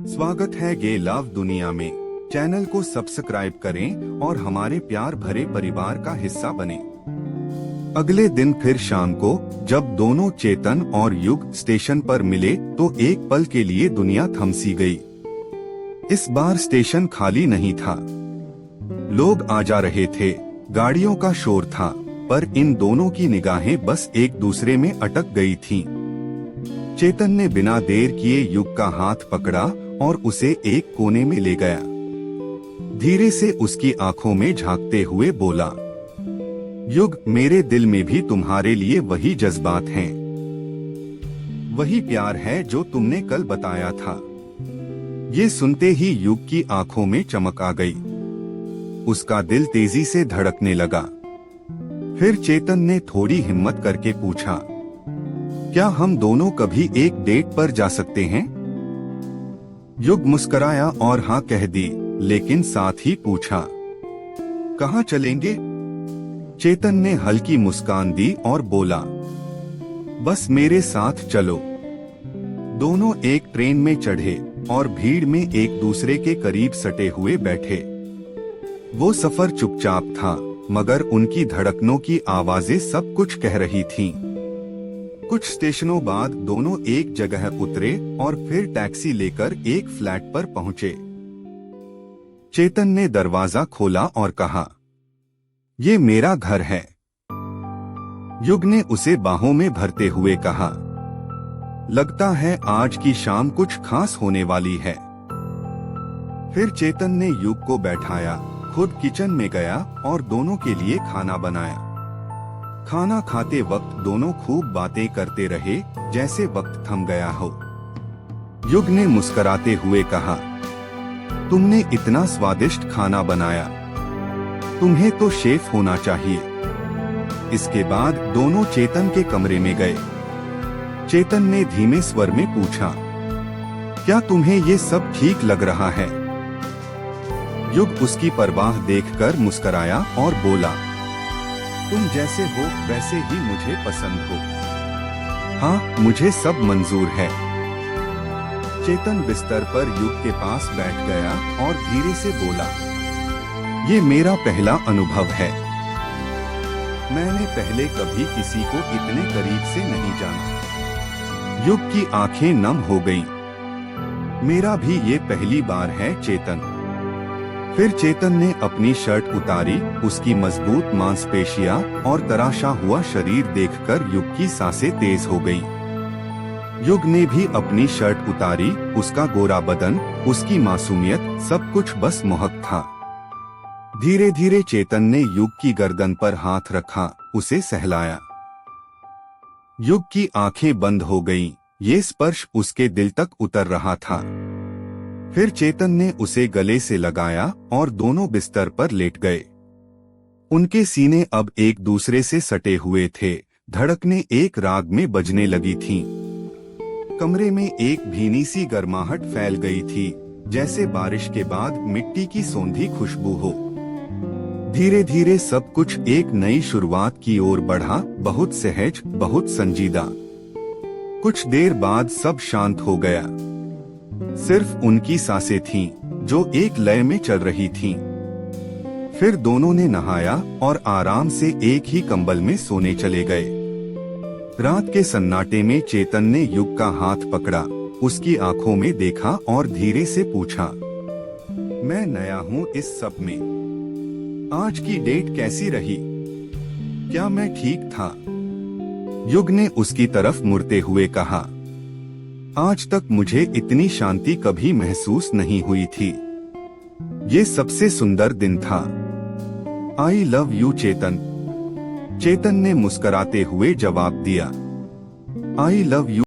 स्वागत है गे लव दुनिया में। चैनल को सब्सक्राइब करें और हमारे प्यार भरे परिवार का हिस्सा बने। अगले दिन फिर शाम को जब दोनों चेतन और युग स्टेशन पर मिले तो एक पल के लिए दुनिया थम सी गई। इस बार स्टेशन खाली नहीं था। लोग आ जा रहे थे, गाड़ियों का शोर था, पर इन दोनों की निगाहें बस एक दूसरे में अटक गई थीं। चेतन ने बिना देर किए युग का हाथ पकड़ा और उसे एक कोने में ले गया। धीरे से उसकी आंखों में झांकते हुए बोला, युग, मेरे दिल में भी तुम्हारे लिए वही जज्बात हैं, वही प्यार है जो तुमने कल बताया था। ये सुनते ही युग की आंखों में चमक आ गई। उसका दिल तेजी से धड़कने लगा। फिर चेतन ने थोड़ी हिम्मत करके पूछा, क्या हम दोनों कभी एक डेट पर जा सकते हैं? युग मुस्कराया और हाँ कह दी, लेकिन साथ ही पूछा, कहाँ चलेंगे? चेतन ने हल्की मुस्कान दी और बोला, बस मेरे साथ चलो। दोनों एक ट्रेन में चढ़े और भीड़ में एक दूसरे के करीब सटे हुए बैठे। वो सफर चुपचाप था, मगर उनकी धड़कनों की आवाजें सब कुछ कह रही थीं। कुछ स्टेशनों बाद दोनों एक जगह उतरे और फिर टैक्सी लेकर एक फ्लैट पर पहुंचे। चेतन ने दरवाजा खोला और कहा, ये मेरा घर है। युग ने उसे बाहों में भरते हुए कहा, लगता है आज की शाम कुछ खास होने वाली है। फिर चेतन ने युग को बैठाया, खुद किचन में गया और दोनों के लिए खाना बनाया। खाना खाते वक्त दोनों खूब बातें करते रहे, जैसे वक्त थम गया हो। युग ने मुस्कुराते हुए कहा, तुमने इतना स्वादिष्ट खाना बनाया, तुम्हें तो शेफ होना चाहिए। इसके बाद दोनों चेतन के कमरे में गए। चेतन ने धीमे स्वर में पूछा, क्या तुम्हें ये सब ठीक लग रहा है? युग उसकी परवाह देखकर मुस्कुराया और बोला, तुम जैसे हो वैसे ही मुझे पसंद हो। हाँ, मुझे सब मंजूर है। चेतन बिस्तर पर युग के पास बैठ गया और धीरे से बोला, ये मेरा पहला अनुभव है। मैंने पहले कभी किसी को इतने करीब से नहीं जाना। युग की आंखें नम हो गईं। मेरा भी ये पहली बार है चेतन। फिर चेतन ने अपनी शर्ट उतारी। उसकी मजबूत मांसपेशियां और तराशा हुआ शरीर देखकर युग की सांसें तेज हो गईं। युग ने भी अपनी शर्ट उतारी। उसका गोरा बदन, उसकी मासूमियत, सब कुछ बस मोहक था। धीरे धीरे चेतन ने युग की गर्दन पर हाथ रखा, उसे सहलाया। युग की आंखें बंद हो गईं। ये स्पर्श उसके दिल तक उतर रहा था। फिर चेतन ने उसे गले से लगाया और दोनों बिस्तर पर लेट गए। उनके सीने अब एक दूसरे से सटे हुए थे। धड़कनें एक राग में बजने लगी थीं। कमरे में एक भीनी सी गर्माहट फैल गई थी, जैसे बारिश के बाद मिट्टी की सौंधी खुशबू हो। धीरे धीरे सब कुछ एक नई शुरुआत की ओर बढ़ा, बहुत सहज, बहुत संजीदा। कुछ देर बाद सब शांत हो गया। सिर्फ उनकी सांसें थीं, जो एक लय में चल रही थीं। फिर दोनों ने नहाया और आराम से एक ही कंबल में सोने चले गए। रात के सन्नाटे में चेतन ने युग का हाथ पकड़ा, उसकी आंखों में देखा और धीरे से पूछा, मैं नया हूँ इस सब में। आज की डेट कैसी रही? क्या मैं ठीक था? युग ने उसकी तरफ मुड़ते हुए कहा, आज तक मुझे इतनी शांति कभी महसूस नहीं हुई थी। ये सबसे सुंदर दिन था। आई लव यू चेतन। चेतन ने मुस्कुराते हुए जवाब दिया, आई लव यू।